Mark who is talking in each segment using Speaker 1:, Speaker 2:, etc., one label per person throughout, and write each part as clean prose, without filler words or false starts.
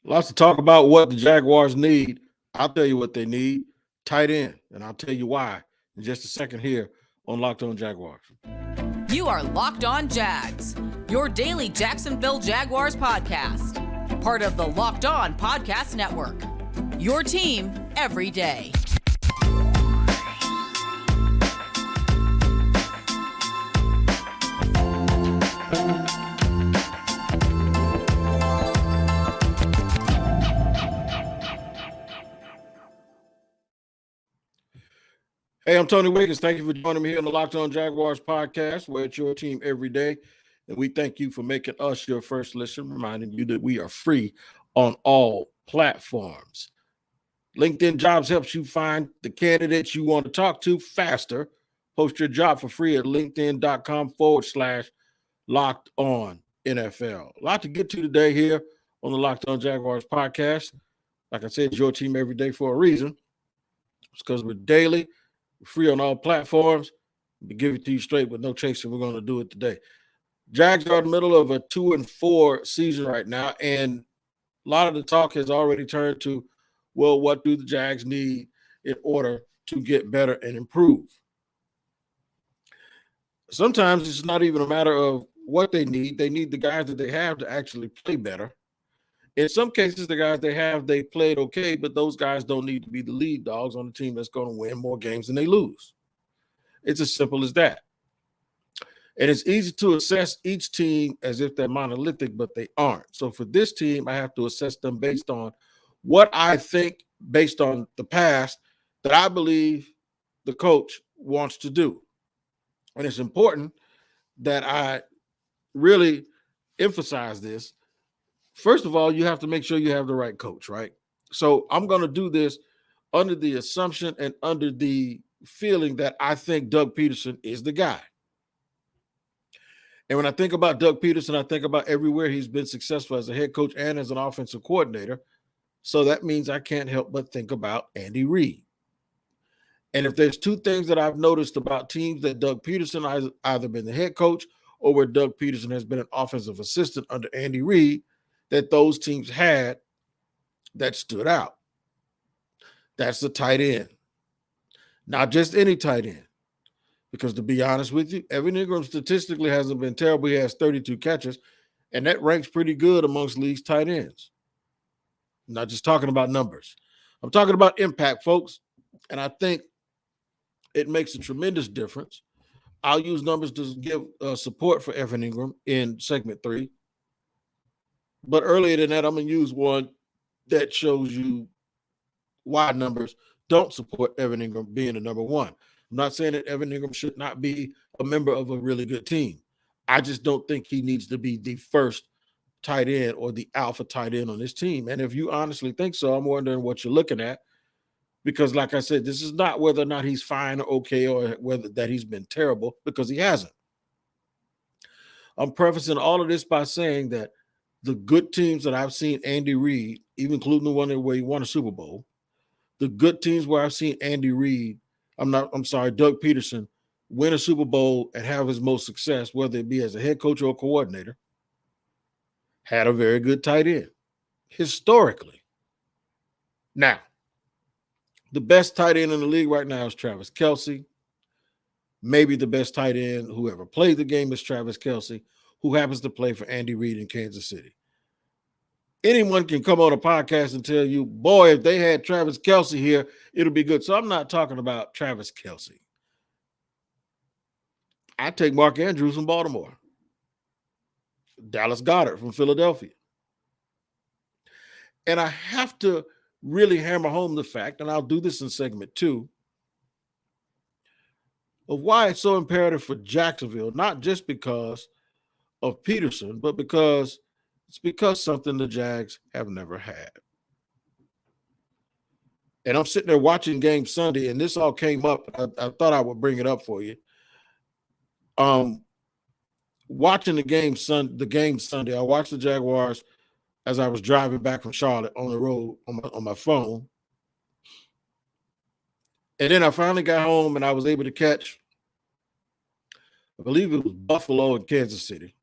Speaker 1: Lots to talk about what the Jaguars need. I'll tell you what they need. Tight end. And I'll tell you why in just a second here on Locked On Jaguars.
Speaker 2: You are Locked On Jags, your daily Jacksonville Jaguars podcast. Part of the Locked On Podcast Network. Your team every day.
Speaker 1: Hey, I'm Tony Wiggins. Thank you for joining me here on the Locked On Jaguars podcast, where it's your team every day. And we thank you for making us your first listen, reminding you that we are free on all platforms. LinkedIn Jobs helps you find the candidates you want to talk to faster. Post your job for free at linkedin.com/locked on NFL. A lot to get to today here on the Locked On Jaguars podcast. Like I said, it's your team every day for a reason. It's because we're daily. We're free on all platforms. We give it to you straight with no chasing. We're going to do it today. Jags are in the middle of a 2-4 season right now, and a lot of the talk has already turned to, well, what do the Jags need in order to get better and improve? Sometimes it's not even a matter of what they need. They need the guys that they have to actually play better. In some cases, the guys they played okay, but those guys don't need to be the lead dogs on a team that's going to win more games than they lose. It's as simple as that. And it's easy to assess each team as if they're monolithic, but they aren't. So for this team, I have to assess them based on what I think, based on the past, that I believe the coach wants to do. And it's important that I really emphasize this. First of all, you have to make sure you have the right coach, right? So I'm going to do this under the assumption and under the feeling that I think Doug Pederson is the guy. And when I think about Doug Pederson, I think about everywhere he's been successful as a head coach and as an offensive coordinator. So that means I can't help but think about Andy Reid. And if there's two things that I've noticed about teams that Doug Pederson has either been the head coach or where Doug Pederson has been an offensive assistant under Andy Reid, that those teams had that stood out. That's the tight end. Not just any tight end. Because to be honest with you, Evan Ingram statistically hasn't been terrible. He has 32 catches, and that ranks pretty good amongst league's tight ends. I'm not just talking about numbers. I'm talking about impact, folks. And I think it makes a tremendous difference. I'll use numbers to give support for Evan Ingram in segment 3. But earlier than that, I'm going to use one that shows you why numbers don't support Evan Ingram being the number one. I'm not saying that Evan Ingram should not be a member of a really good team. I just don't think he needs to be the first tight end or the alpha tight end on this team. And if you honestly think so, I'm wondering what you're looking at. Because like I said, this is not whether or not he's fine or okay or whether that he's been terrible, because he hasn't. I'm prefacing all of this by saying that the good teams that I've seen Andy Reid, even including the one where he won a Super Bowl, the good teams where I've seen Andy Reid, Doug Pederson, win a Super Bowl and have his most success, whether it be as a head coach or a coordinator, had a very good tight end, historically. Now, the best tight end in the league right now is Travis Kelce. Maybe the best tight end who ever played the game is Travis Kelce, who happens to play for Andy Reid in Kansas City. Anyone can come on a podcast and tell you, boy, if they had Travis Kelce here, it'll be good. So I'm not talking about Travis Kelce. I take Mark Andrews from Baltimore. Dallas Goedert from Philadelphia. And I have to really hammer home the fact, and I'll do this in segment 2, of why it's so imperative for Jacksonville, not just because of Pederson, but because something the Jags have never had. And I'm sitting there watching game Sunday, and this all came up. I thought I would bring it up for you. Watching the game Sunday, I watched the Jaguars as I was driving back from Charlotte on the road on my phone. And then I finally got home and I was able to catch, I believe it was Buffalo and Kansas City.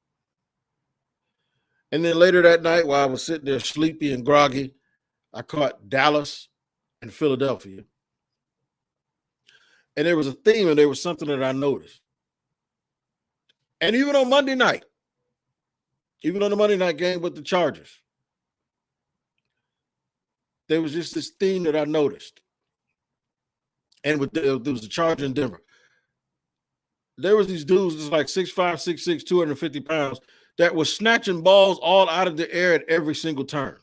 Speaker 1: And then later that night, while I was sitting there sleepy and groggy, I caught Dallas and Philadelphia. And there was a theme and there was something that I noticed. And even on Monday night, even on the Monday night game with the Chargers, there was just this theme that I noticed. And there was a Charger in Denver. There was these dudes that's like 6'5", 6'6", 250 pounds that was snatching balls all out of the air at every single turn.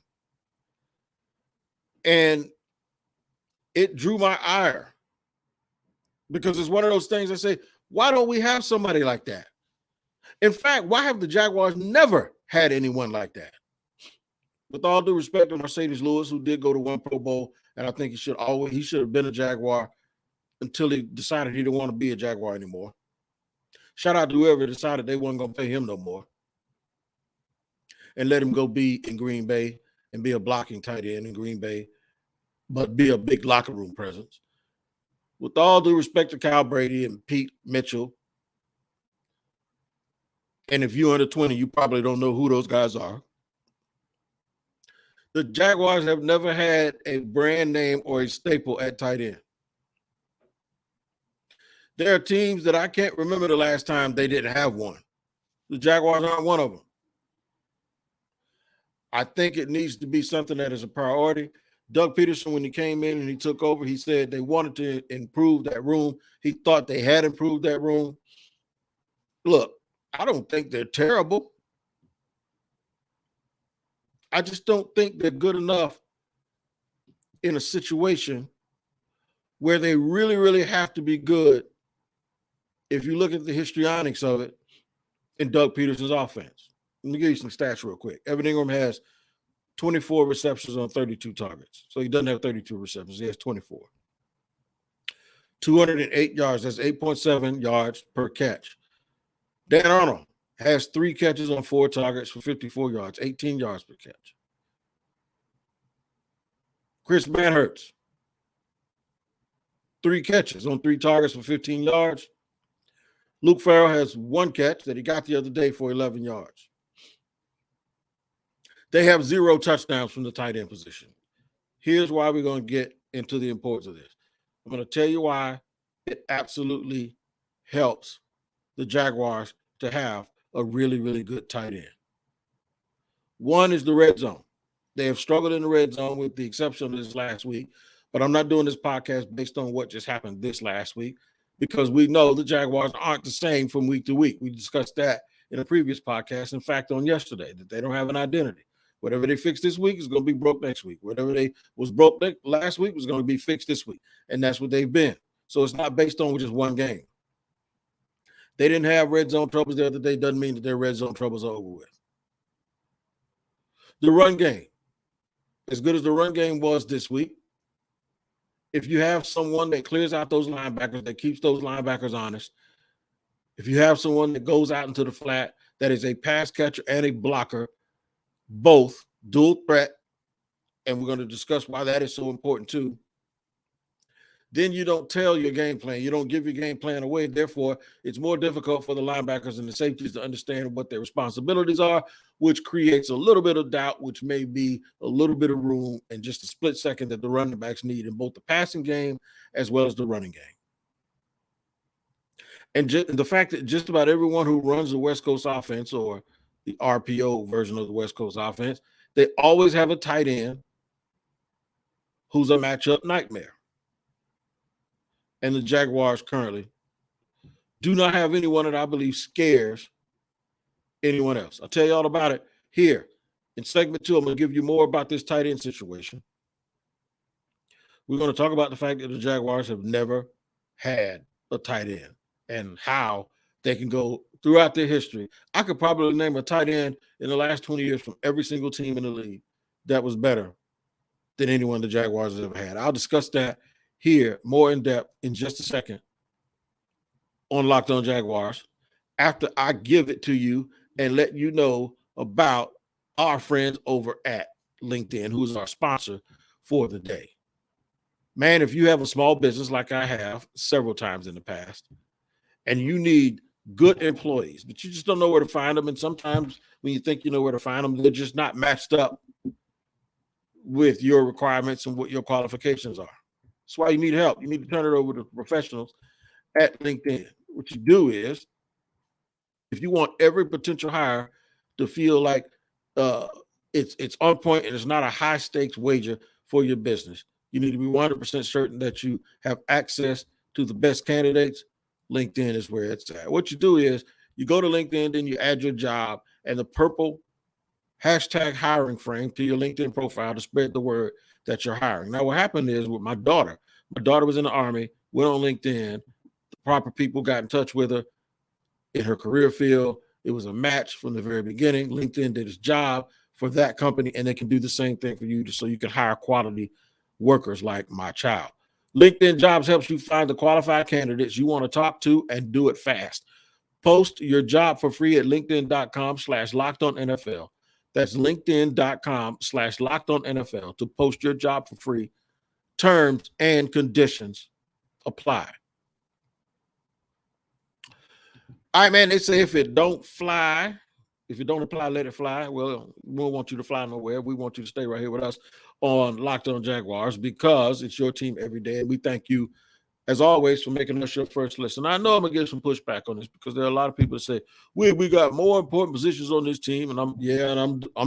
Speaker 1: And it drew my ire because it's one of those things I say, why don't we have somebody like that? In fact, why have the Jaguars never had anyone like that? With all due respect to Mercedes Lewis, who did go to one Pro Bowl, and I think he should have been a Jaguar until he decided he didn't want to be a Jaguar anymore. Shout out to whoever decided they weren't going to pay him no more and let him go be in Green Bay and be a blocking tight end in Green Bay, but be a big locker room presence. With all due respect to Kyle Brady and Pete Mitchell, and if you're under 20, you probably don't know who those guys are. The Jaguars have never had a brand name or a staple at tight end. There are teams that I can't remember the last time they didn't have one. The Jaguars aren't one of them. I think it needs to be something that is a priority. Doug Pederson, when he came in and he took over, he said they wanted to improve that room. He thought they had improved that room. Look, I don't think they're terrible. I just don't think they're good enough in a situation where they really, really have to be good. If you look at the histrionics of it in Doug Pederson's offense. Let me give you some stats real quick. Evan Ingram has 24 receptions on 32 targets. So he doesn't have 32 receptions. He has 24. 208 yards. That's 8.7 yards per catch. Dan Arnold has 3 catches on 4 targets for 54 yards, 18 yards per catch. Chris Manhertz, 3 catches on 3 targets for 15 yards. Luke Farrell has 1 catch that he got the other day for 11 yards. They have 0 touchdowns from the tight end position. Here's why we're going to get into the importance of this. I'm going to tell you why it absolutely helps the Jaguars to have a really, really good tight end. One is the red zone. They have struggled in the red zone with the exception of this last week, but I'm not doing this podcast based on what just happened this last week because we know the Jaguars aren't the same from week to week. We discussed that in a previous podcast, in fact, on yesterday, that they don't have an identity. Whatever they fix this week is going to be broke next week. Whatever they was broke last week was going to be fixed this week, and that's what they've been. So it's not based on just one game. They didn't have red zone troubles the other day. Doesn't mean that their red zone troubles are over with. The run game, as good as the run game was this week, if you have someone that clears out those linebackers, that keeps those linebackers honest, if you have someone that goes out into the flat, that is a pass catcher and a blocker, both dual threat, and we're going to discuss why that is so important too, then you don't tell your game plan. You don't give your game plan away. Therefore, it's more difficult for the linebackers and the safeties to understand what their responsibilities are, which creates a little bit of doubt, which may be a little bit of room and just a split second that the running backs need in both the passing game as well as the running game. And the fact that just about everyone who runs the West Coast offense or the RPO version of the West Coast offense, they always have a tight end who's a matchup nightmare. And the Jaguars currently do not have anyone that I believe scares anyone else. I'll tell you all about it here. In segment 2, I'm going to give you more about this tight end situation. We're going to talk about the fact that the Jaguars have never had a tight end and how they can go throughout their history. I could probably name a tight end in the last 20 years from every single team in the league that was better than anyone the Jaguars have ever had. I'll discuss that here more in depth in just a second on Locked On Jaguars after I give it to you and let you know about our friends over at LinkedIn, who's our sponsor for the day. Man, if you have a small business like I have several times in the past, and you need good employees, but you just don't know where to find them. And sometimes when you think you know where to find them, they're just not matched up with your requirements and what your qualifications are. That's why you need help. You need to turn it over to professionals at LinkedIn. What you do is, if you want every potential hire to feel like uh, it's on point and it's not a high stakes wager for your business, you need to be 100% certain that you have access to the best candidates. LinkedIn is where it's at. What you do is you go to LinkedIn, then you add your job and the purple hashtag hiring frame to your LinkedIn profile to spread the word that you're hiring. Now, what happened is with my daughter was in the Army, went on LinkedIn, the proper people got in touch with her in her career field. It was a match from the very beginning. LinkedIn did its job for that company, and they can do the same thing for you so you can hire quality workers like my child. LinkedIn Jobs helps you find the qualified candidates you want to talk to and do it fast. Post your job for free at linkedin.com/lockedonnfl. That's linkedin.com/lockedonnfl to post your job for free. Terms and conditions apply. All right, man, they say if it don't apply, let it fly. Well, we don't want you to fly nowhere. We want you to stay right here with us on Locked On Jaguars because it's your team every day. And we thank you, as always, for making us your first listen. I know I'm going to get some pushback on this because there are a lot of people that say, we got more important positions on this team. And I'm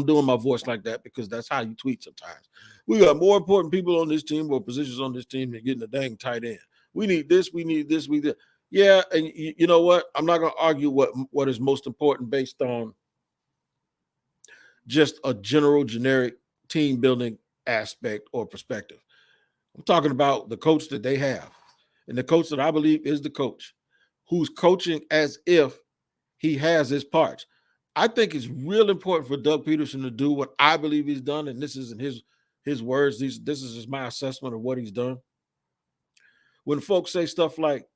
Speaker 1: doing my voice like that because that's how you tweet sometimes. We got more important people on this team or positions on this team than getting a dang tight end. We need this, we need this, we need. Yeah, and you know what? I'm not going to argue what is most important based on just a generic team building aspect or perspective. I'm talking about the coach that they have. And the coach that I believe is the coach who's coaching as if he has his parts. I think it's real important for Doug Pederson to do what I believe he's done. And this isn't his words. This is just my assessment of what he's done. When folks say stuff like,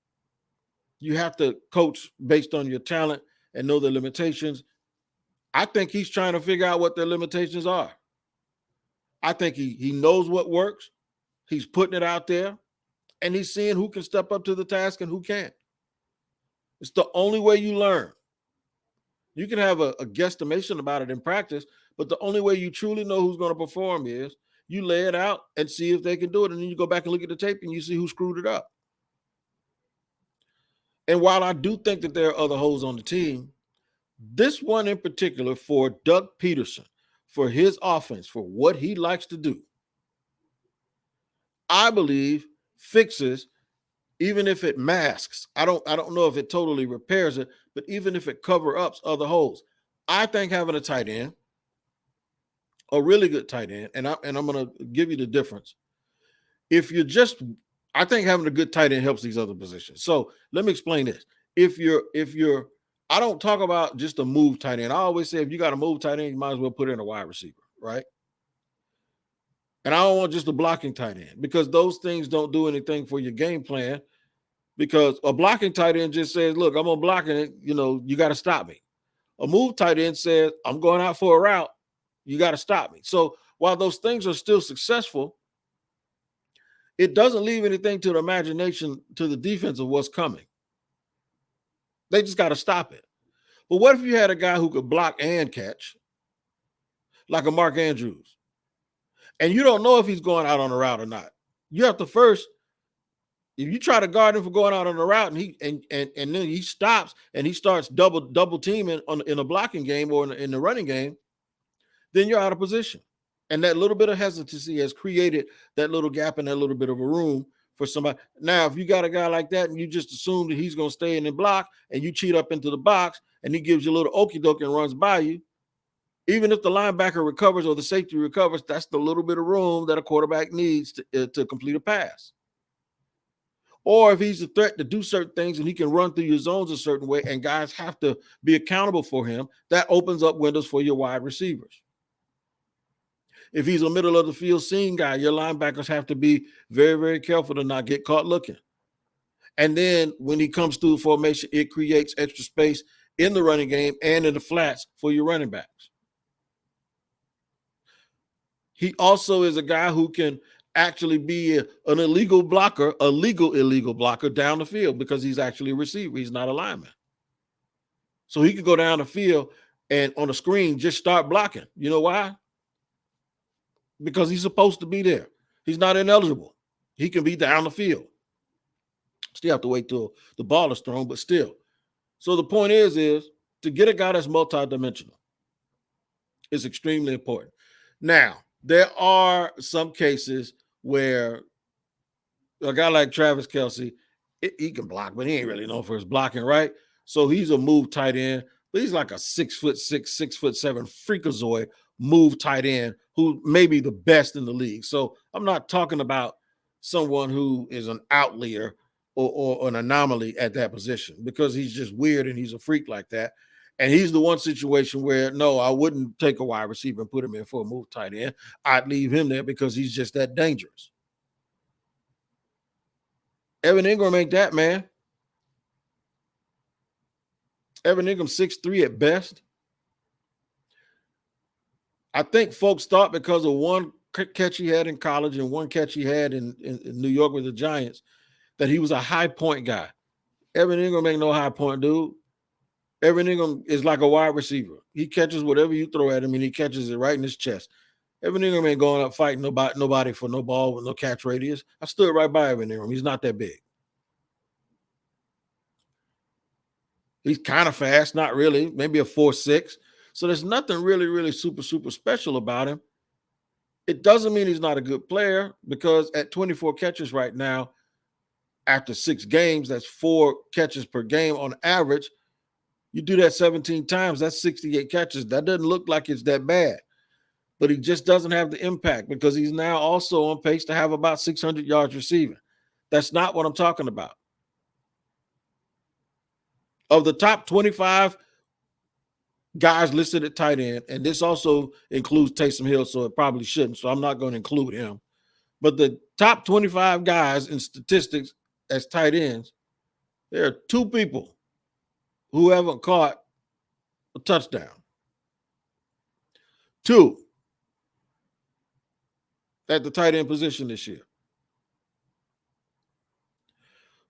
Speaker 1: you have to coach based on your talent and know the limitations, I think he's trying to figure out what their limitations are. I think he knows what works. He's putting it out there, and he's seeing who can step up to the task and who can't. It's the only way you learn. You can have a guesstimation about it in practice, but the only way you truly know who's going to perform is you lay it out and see if they can do it, and then you go back and look at the tape and you see who screwed it up. And while I do think that there are other holes on the team, this one in particular for Doug Pederson, for his offense, for what he likes to do, I believe fixes, even if it masks. I don't know if it totally repairs it, but even if it cover ups other holes, I think having a tight end, a really good tight end, and I'm going to give you the difference. I think having a good tight end helps these other positions. So let me explain this. I don't talk about just a move tight end. I always say if you got a move tight end, you might as well put in a wide receiver, right? And I don't want just a blocking tight end because those things don't do anything for your game plan, because a blocking tight end just says, look, I'm going to block it. You got to stop me. A move tight end says, I'm going out for a route. You got to stop me. So while those things are still successful, it doesn't leave anything to the imagination, to the defense of what's coming. They just got to stop it. But what if you had a guy who could block and catch, like a Mark Andrews, and you don't know if he's going out on a route or not? You have to first, if you try to guard him for going out on the route and then he stops and he starts double teaming in a blocking game or in the running game, then you're out of position. And that little bit of hesitancy has created that little gap and that little bit of a room for somebody. Now, if you got a guy like that and you just assume that he's going to stay in the block and you cheat up into the box and he gives you a little okie doke and runs by you, even if the linebacker recovers or the safety recovers, that's the little bit of room that a quarterback needs to complete a pass. Or if he's a threat to do certain things and he can run through your zones a certain way and guys have to be accountable for him, that opens up windows for your wide receivers. If he's a middle of the field seam guy, your linebackers have to be very, very careful to not get caught looking. And then when he comes through the formation, it creates extra space in the running game and in the flats for your running backs. He also is a guy who can actually be an illegal blocker, illegal blocker down the field because he's actually a receiver. He's not a lineman. So he could go down the field and on the screen just start blocking. You know why? Because he's supposed to be there. He's not ineligible. He can be down the field. Still have to wait till the ball is thrown, but still. So the point is to get a guy that's multidimensional is extremely important. Now, there are some cases where a guy like Travis Kelce, he can block, but he ain't really known for his blocking, right? So he's a move tight end, but he's like a 6'6", 6'7" freakazoid move tight end who may be the best in the league. So I'm not talking about someone who is an outlier or an anomaly at that position, because he's just weird and he's a freak like that. And he's the one situation where, no, I wouldn't take a wide receiver and put him in for a move tight end. I'd leave him there because he's just that dangerous. Evan Ingram ain't that, man. Evan Ingram 6'3" at best. I think folks thought because of one catch he had in college and one catch he had in New York with the Giants that he was a high point guy. Evan Ingram ain't no high point dude. Evan Ingram is like a wide receiver. He catches whatever you throw at him, and he catches it right in his chest. Evan Ingram ain't going up fighting nobody for no ball with no catch radius. I stood right by Evan Ingram. He's not that big. He's kind of fast, not really, maybe a 4.6. So there's nothing really, really super, super special about him. It doesn't mean he's not a good player, because at 24 catches right now, after 6 games, that's 4 catches per game on average. You do that 17 times, that's 68 catches. That doesn't look like it's that bad. But he just doesn't have the impact because he's now also on pace to have about 600 yards receiving. That's not what I'm talking about. Of the top 25 guys listed at tight end, and this also includes Taysom Hill, so it probably shouldn't, so I'm not going to include him. But the top 25 guys in statistics as tight ends, there are 2 people who haven't caught a touchdown. 2 at the tight end position this year.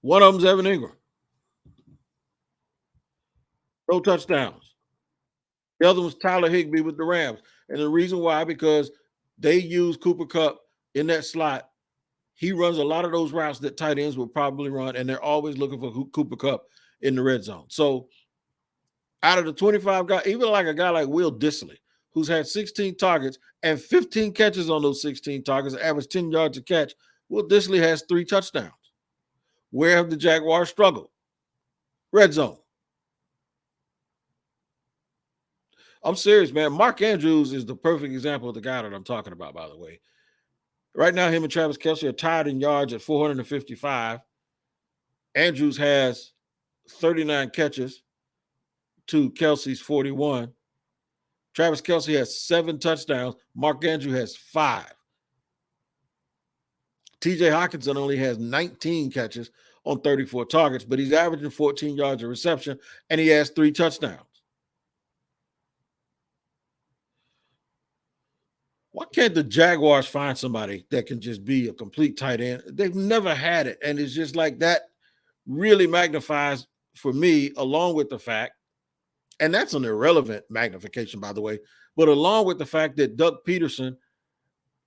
Speaker 1: One of them's Evan Ingram. No touchdowns. The other was Tyler Higbee with the Rams. And the reason why, because they use Cooper Kupp in that slot. He runs a lot of those routes that tight ends will probably run, and they're always looking for Cooper Kupp in the red zone. So out of the 25 guys, even like a guy like Will Dissly, who's had 16 targets and 15 catches on those 16 targets, average 10 yards a catch, Will Dissly has 3 touchdowns. Where have the Jaguars struggled? Red zone. I'm serious, man. Mark Andrews is the perfect example of the guy that I'm talking about, by the way. Right now, him and Travis Kelce are tied in yards at 455. Andrews has 39 catches to Kelce's 41. Travis Kelce has 7 touchdowns. Mark Andrews has 5. TJ Hockenson only has 19 catches on 34 targets, but he's averaging 14 yards a reception, and he has 3 touchdowns. Why can't the Jaguars find somebody that can just be a complete tight end? They've never had it, and it's just like that really magnifies for me, along with the fact, and that's an irrelevant magnification, by the way, but along with the fact that Doug Pederson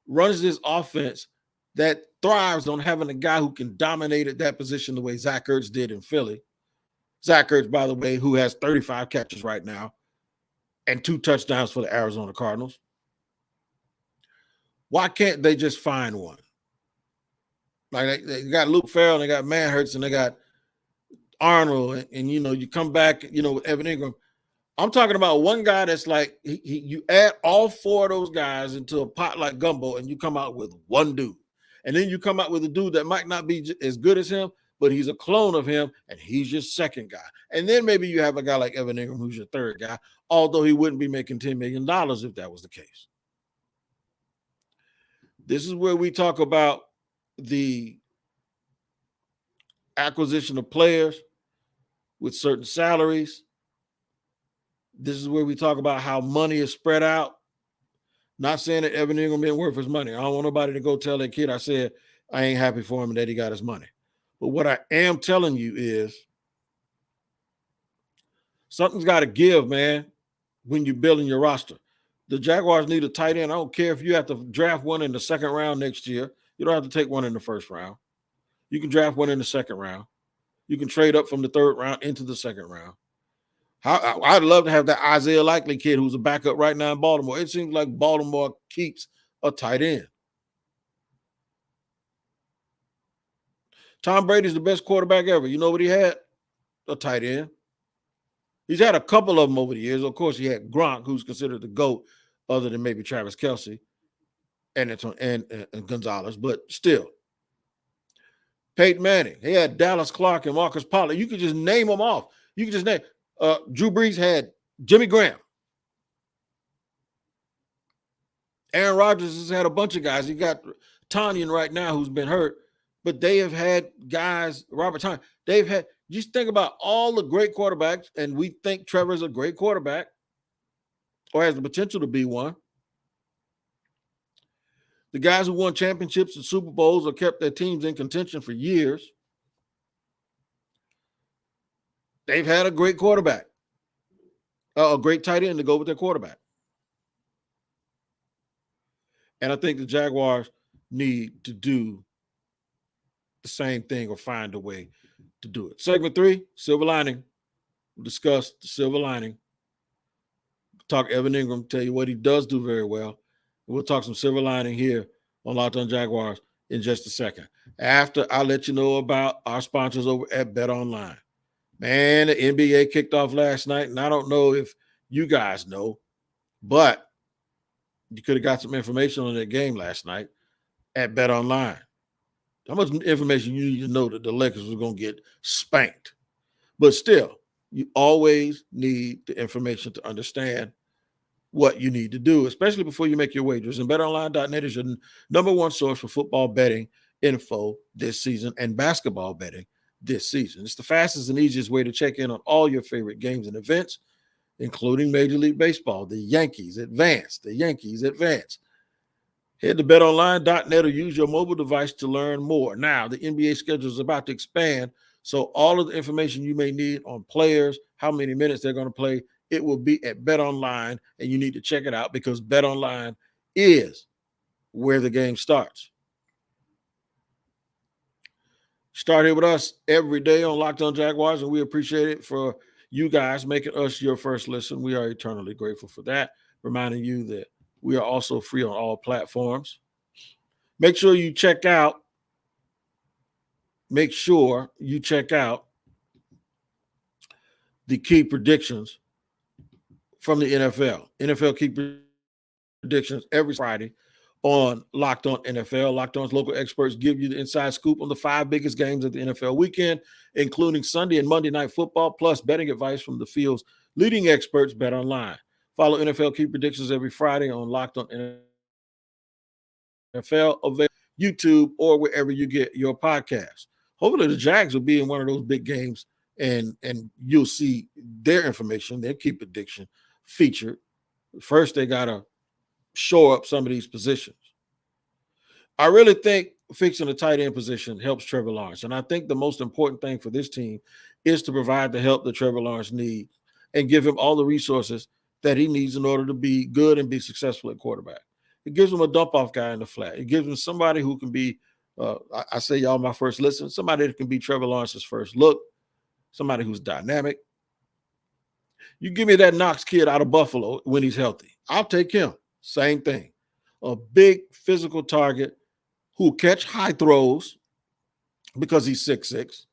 Speaker 1: runs this offense that thrives on having a guy who can dominate at that position the way Zach Ertz did in Philly. Zach Ertz, by the way, who has 35 catches right now and 2 touchdowns for the Arizona Cardinals. Why can't they just find one? Like they got Luke Farrell, and they got Manhurts, and they got Arnold, and you come back, with Evan Ingram. I'm talking about one guy that's like you add all 4 of those guys into a pot like gumbo, and you come out with one dude. And then you come out with a dude that might not be as good as him, but he's a clone of him, and he's your second guy. And then maybe you have a guy like Evan Ingram, who's your third guy, although he wouldn't be making $10 million if that was the case. This is where we talk about the acquisition of players with certain salaries. This is where we talk about how money is spread out. Not saying that Evan Ingram ain't worth his money. I don't want nobody to go tell that kid I said I ain't happy for him and that he got his money. But what I am telling you is Something's got to give, man, when you're building your roster. The Jaguars need a tight end. I don't care if you have to draft one in the second round next year. You don't have to take one in the first round. You can draft one in the second round. You can trade up from the third round into the second round. I'd love to have that Isaiah Likely kid who's a backup right now in Baltimore. It seems like Baltimore keeps a tight end. Tom Brady's the best quarterback ever. You know what he had? A tight end. He's had a couple of them over the years. Of course, he had Gronk, who's considered the GOAT, other than maybe Travis Kelce and Gonzalez, but still. Peyton Manning. He had Dallas Clark and Marcus Pollard. You could just name them off. You could just name. Drew Brees had Jimmy Graham. Aaron Rodgers has had a bunch of guys. He got Tanyan right now who's been hurt, but they have had guys, Robert Tanyan. They've had, just think about all the great quarterbacks, and we think Trevor's a great quarterback or has the potential to be one. The guys who won championships and Super Bowls or kept their teams in contention for years, they've had a great quarterback, a great tight end to go with their quarterback. And I think the Jaguars need to do the same thing or find a way to do it. Segment 3, silver lining. We'll discuss the silver lining. Talk Evan Ingram, tell you what he does do very well. We'll talk some silver lining here on Locked On Jaguars in just a second. After I let you know about our sponsors over at BetOnline. Man, the NBA kicked off last night, and I don't know if you guys know, but you could have got some information on that game last night at BetOnline. How much information you need to know that the Lakers were going to get spanked? But still, you always need the information to understand what you need to do, especially before you make your wagers. And BetOnline.net is your number one source for football betting info this season and basketball betting this season. It's the fastest and easiest way to check in on all your favorite games and events, including Major League Baseball. The Yankees advance. Head to betonline.net or use your mobile device to learn more. Now, the NBA schedule is about to expand, so all of the information you may need on players, how many minutes they're going to play, it will be at BetOnline, and you need to check it out because BetOnline is where the game starts. Start here with us every day on Locked On Jaguars, and we appreciate it for you guys making us your first listen. We are eternally grateful for that. Reminding you that we are also free on all platforms. Make sure you check out the key predictions from the NFL. NFL key predictions every Friday on Locked On NFL. Locked On's local experts give you the inside scoop on the 5 biggest games of the NFL weekend, including Sunday and Monday Night Football, plus betting advice from the field's leading experts, BetOnline. Follow NFL key predictions every Friday on Locked On NFL, available YouTube or wherever you get your podcasts. Hopefully the Jags will be in one of those big games, and you'll see their information, their key prediction featured. First, they got to shore up some of these positions. I really think fixing the tight end position helps Trevor Lawrence, and I think the most important thing for this team is to provide the help that Trevor Lawrence needs and give him all the resources that he needs in order to be good and be successful at quarterback. It gives him a dump-off guy in the flat. It gives him somebody who can be, I say y'all my first listen, somebody that can be Trevor Lawrence's first look, somebody who's dynamic. You give me that Knox kid out of Buffalo when he's healthy. I'll take him. Same thing. A big physical target who catch high throws because he's 6'6".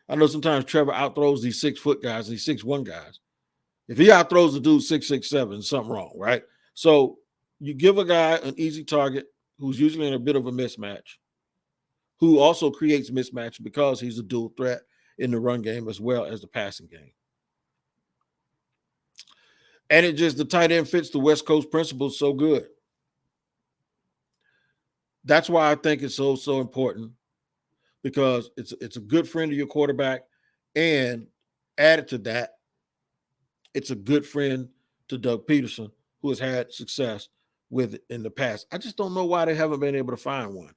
Speaker 1: I know sometimes Trevor outthrows these 6-foot guys, these 6'1" guys. If he outthrows the dude 6'7", something wrong, right? So you give a guy an easy target who's usually in a bit of a mismatch, who also creates mismatch because he's a dual threat in the run game as well as the passing game. And the tight end fits the West Coast principles so good. That's why I think it's so important, because it's a good friend of your quarterback, and added to that, it's a good friend to Doug Pederson, who has had success with it in the past. I just don't know why they haven't been able to find one.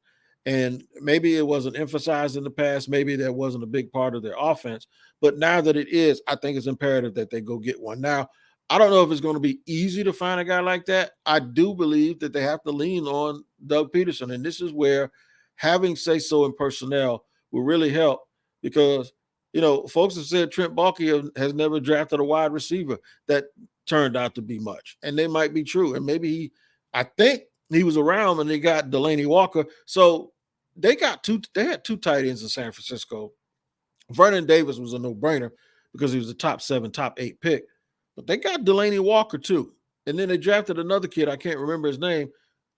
Speaker 1: And maybe it wasn't emphasized in the past. Maybe that wasn't a big part of their offense. But now that it is, I think it's imperative that they go get one. Now, I don't know if it's going to be easy to find a guy like that. I do believe that they have to lean on Doug Pederson. And this is where having say-so in personnel will really help because, folks have said Trent Baalke has never drafted a wide receiver that turned out to be much. And they might be true. And maybe I think he was around when they got Delaney Walker. So they had two tight ends in San Francisco. Vernon Davis was a no-brainer because he was a top 7, top 8 pick. But they got Delaney Walker too. And then they drafted another kid, I can't remember his name,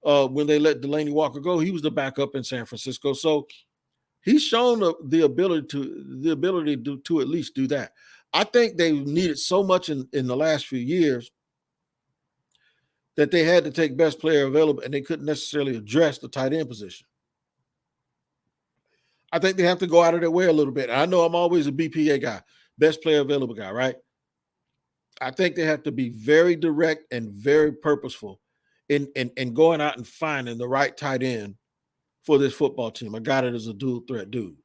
Speaker 1: when they let Delaney Walker go. He was the backup in San Francisco. So he's shown the ability to at least do that. I think they needed so much in the last few years that they had to take best player available, and they couldn't necessarily address the tight end position. I think they have to go out of their way a little bit. I know I'm always a BPA guy, best player available guy, right? I think they have to be very direct and very purposeful in going out and finding the right tight end for this football team. I got it as a dual threat dude.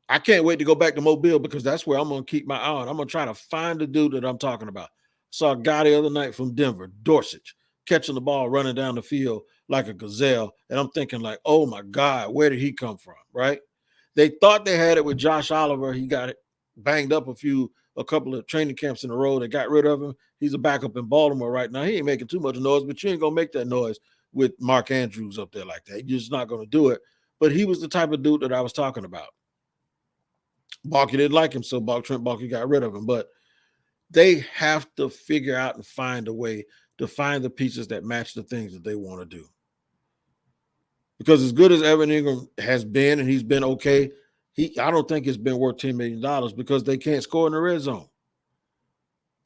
Speaker 1: I can't wait to go back to Mobile because that's where I'm going to keep my eye on. I'm going to try to find the dude that I'm talking about. Saw a guy the other night from Denver, Dorsich, catching the ball, running down the field like a gazelle. And I'm thinking like, oh my God, where did he come from, right? They thought they had it with Josh Oliver. He got it banged up a couple of training camps in a row. They got rid of him. He's a backup in Baltimore right now. He ain't making too much noise, but you ain't going to make that noise with Mark Andrews up there like that. You're just not going to do it. But he was the type of dude that I was talking about. Baalke didn't like him, so Trent Baalke got rid of him. But they have to figure out and find a way to find the pieces that match the things that they want to do. Because as good as Evan Ingram has been, and he's been okay, I don't think it's been worth $10 million because they can't score in the red zone.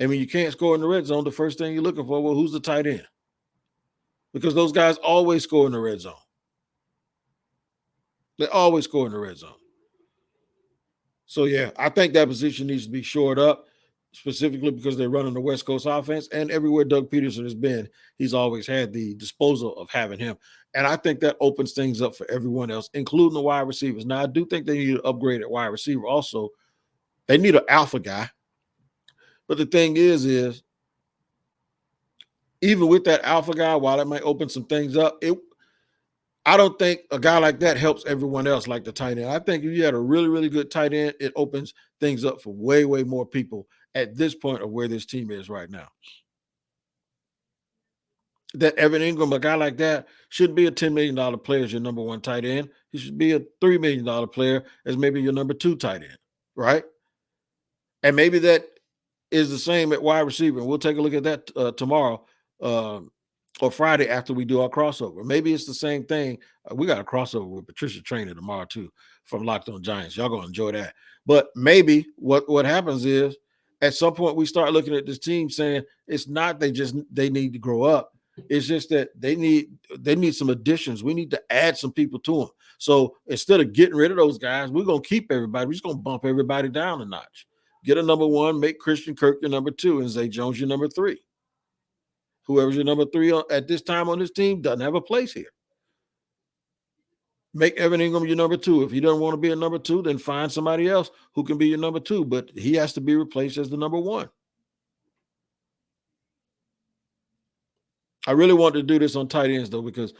Speaker 1: And when you can't score in the red zone, the first thing you're looking for, well, who's the tight end? Because those guys always score in the red zone. They always score in the red zone. So, yeah, I think that position needs to be shored up, specifically because they're running the West Coast offense. And everywhere Doug Pederson has been, he's always had the disposal of having him. And I think that opens things up for everyone else, including the wide receivers. Now, I do think they need to upgrade at wide receiver also. They need an alpha guy. But the thing is even with that alpha guy, while it might open some things up, I don't think a guy like that helps everyone else like the tight end. I think if you had a really, really good tight end, it opens things up for way, way more people at this point of where this team is right now. That Evan Ingram, a guy like that, shouldn't be a $10 million player as your number one tight end. He should be a $3 million player as maybe your number 2 tight end, right? And maybe that is the same at wide receiver. And we'll take a look at that tomorrow or Friday after we do our crossover. Maybe it's the same thing. We got a crossover with Patricia Traynor tomorrow too from Locked On Giants. Y'all going to enjoy that. But maybe what happens is at some point we start looking at this team saying it's not they need to grow up. It's just that they need some additions. We need to add some people to them. So instead of getting rid of those guys, we're going to keep everybody. We're just going to bump everybody down a notch. Get a number 1, make Christian Kirk your number 2, and Zay Jones your number 3. Whoever's your number 3 at this time on this team doesn't have a place here. Make Evan Ingram your number 2. If he doesn't want to be a number 2, then find somebody else who can be your number 2, but he has to be replaced as the number 1. I really want to do this on tight ends, though, because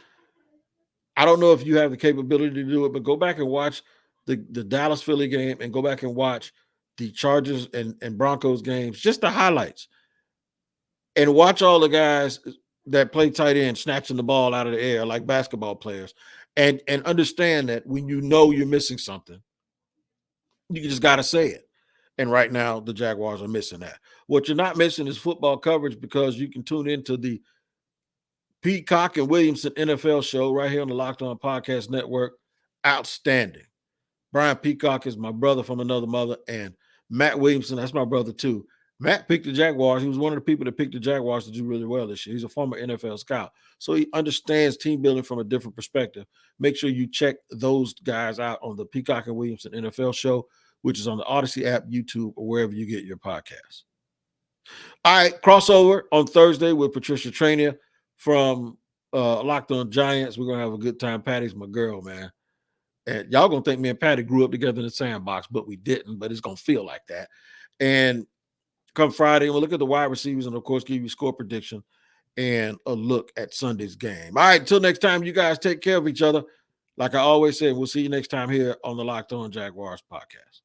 Speaker 1: I don't know if you have the capability to do it, but go back and watch the Dallas-Philly game and go back and watch the Chargers and Broncos games, just the highlights, and watch all the guys that play tight end snatching the ball out of the air like basketball players, and understand that when you know you're missing something, you just got to say it. And right now, the Jaguars are missing that. What you're not missing is football coverage because you can tune into the Peacock and Williamson NFL show right here on the Locked On Podcast Network. Outstanding. Brian Peacock is my brother from another mother, and Matt Williamson, that's my brother too. Matt picked the Jaguars. He was one of the people that picked the Jaguars to do really well this year. He's a former NFL scout. So he understands team building from a different perspective. Make sure you check those guys out on the Peacock and Williamson NFL show, which is on the Odyssey app, YouTube, or wherever you get your podcasts. All right, crossover on Thursday with Patricia Traynor from Locked On Giants. We're going to have a good time. Patty's my girl, man. And y'all gonna think me and Patty grew up together in the sandbox, but we didn't. But it's gonna feel like that. And come Friday, we'll look at the wide receivers and, of course, give you score prediction and a look at Sunday's game. All right, until next time, you guys take care of each other. Like I always say, we'll see you next time here on the Locked On Jaguars podcast.